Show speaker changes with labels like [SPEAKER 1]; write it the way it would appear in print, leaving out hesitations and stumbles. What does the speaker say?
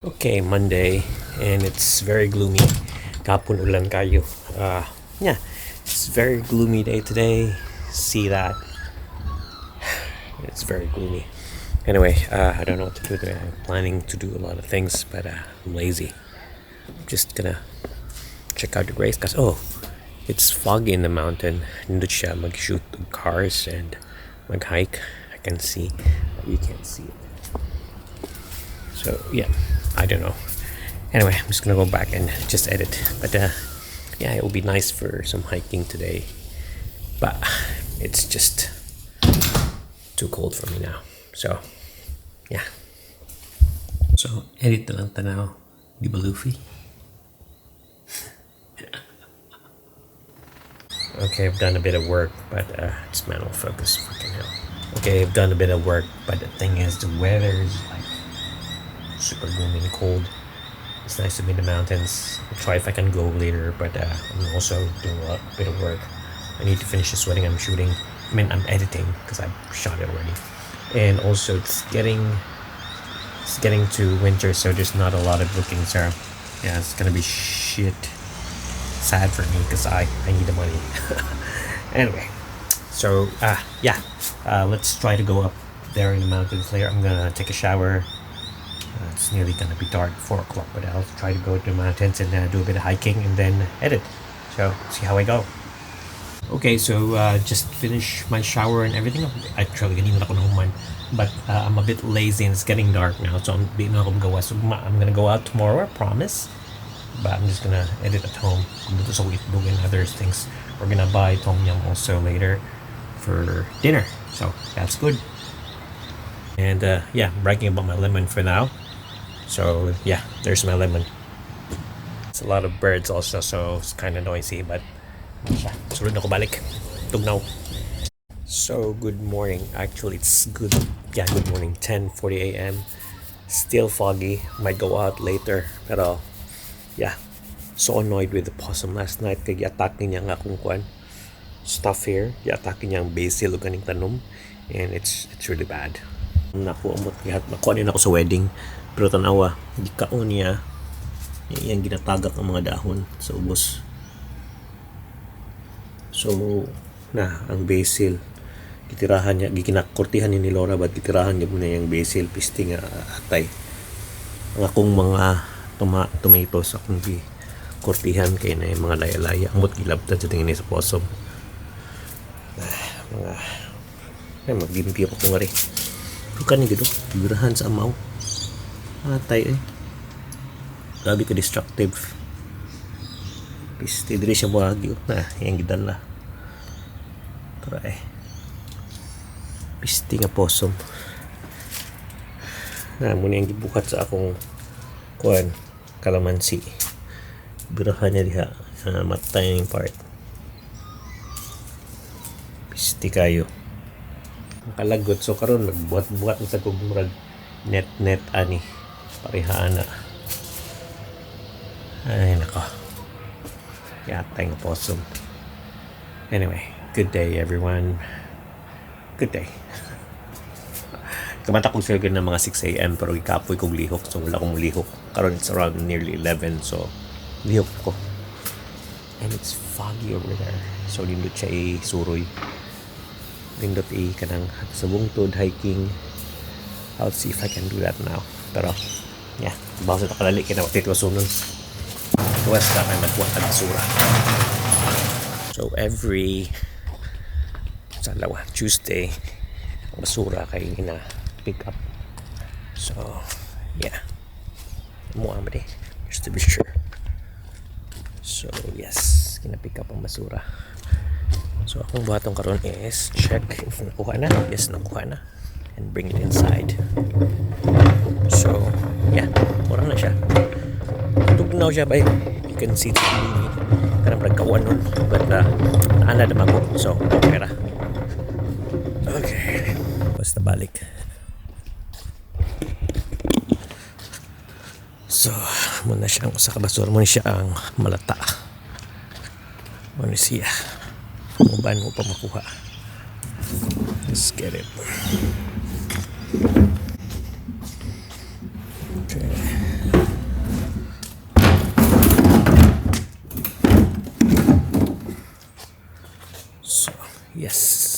[SPEAKER 1] Okay, Monday, and it's very gloomy. Kapon ulan kayo. Yeah, it's very gloomy day today. See that? It's very gloomy. Anyway, I don't know what to do today. I'm planning to do a lot of things, but I'm lazy. I'm just gonna check out the grace cause it's foggy in the mountain. Nindot siya mag-shoot of cars and mag-hike. I can see, but you can't see it. So yeah, I don't know. Anyway, I'm just gonna go back and just edit. But yeah, it will be nice for some hiking today. But it's just too cold for me now. So yeah. So edit na lang tanaw. Di ba Luffy? Okay, I've done a bit of work, but it's manual focus. Fucking hell. Okay, I've done a bit of work, but the thing is, the weather is like super gloomy and cold. It's nice to be in the mountains. I'll try if I can go later, but I'm also doing a bit of work. I need to finish this wedding I'm shooting. I'm editing because I've shot it already. And also it's getting to winter, so there's not a lot of bookings. So yeah, it's gonna be shit sad for me because I need the money. Anyway, so yeah, let's try to go up there in the mountains later. I'm gonna take a shower. It's nearly gonna be dark, 4 o'clock, but I'll try to go to the mountains and do a bit of hiking and then edit. So see how I go. Okay, so just finished my shower and everything. Actually, ganyan ako naman, but I'm a bit lazy and it's getting dark now, so I'm gonna go out tomorrow, I promise. But I'm just gonna edit at home. Dito sa Witbog and other things. We're gonna buy tom yum also later for dinner, so that's good. And yeah, I'm bragging about my lemon for now. So yeah, there's my lemon. It's a lot of birds also, so it's kind of noisy, but sulod na ko balik. Tugnaw. So good morning. Actually, it's good. Yeah, good morning. 10:40 a.m. Still foggy. Might go out later. Pero yeah, so annoyed with the possum last night. Kaya i-attack niya nga akong stuff here. I-attack niya ang basil o ganing tanom. And it's really bad. Nakuha din ako sa wedding, pero tanawa di kaon niya yung ginatagak ang mga dahon sa ubos. So ang basil gitirahan niya, gikinakortihan ni Laura, but gitirahan niya muna yung basil pisti nga atay. Ang akong mga tomatoes akong kortihan kay na yung mga laya-laya amot gilabtan sa tingin sa possum. Maglimpi ako nga rin. Bukan gitu, gerahan sa amaw. Atay grabe ka destructive. Pisti diri siya buhagi. Yang gidala. Tara pisti nga possum. Muna yung gibukat sa akong kalamansi. Gerahan niya diha. Matay yung part. Pisti kayo. Kalagot, so karon nagbuhat-buhat sa kog murag net ani parehaan na. Ay nako, yatay nga possum. Anyway, good day everyone. Good day. Kamata kong sirgan ng mga 6 a.m. pero ikapoy kong lihok, so wala kong lihok. Karon it's around nearly 11, so lihok ko. And it's foggy over there, so nindot siya suroy. Nindot kanang sa bungtod hiking. I'll see if I can do that now. Pero yeah, bawsa ta kalali kay nawati ko sunon. Tuwas ka may magkuha ka basura. So every Tuesday basura kay ina pick up. So yeah, mo amri just to be sure. So yes, kina pick up ang basura. So akong buhaton karon is check if nakuha na. Yes, nakuha na. And bring it inside. So yeah, mura na siya. Tugnaw siya ba? You can see the kanang ragkawan nun. But naana naman ko. So okay ra. Okay. Basta balik. So muna siya ang usa ka basura. Muna siya ang malata. Muna siya. Uban mo pa makuha. Let's get it. Okay. Yes.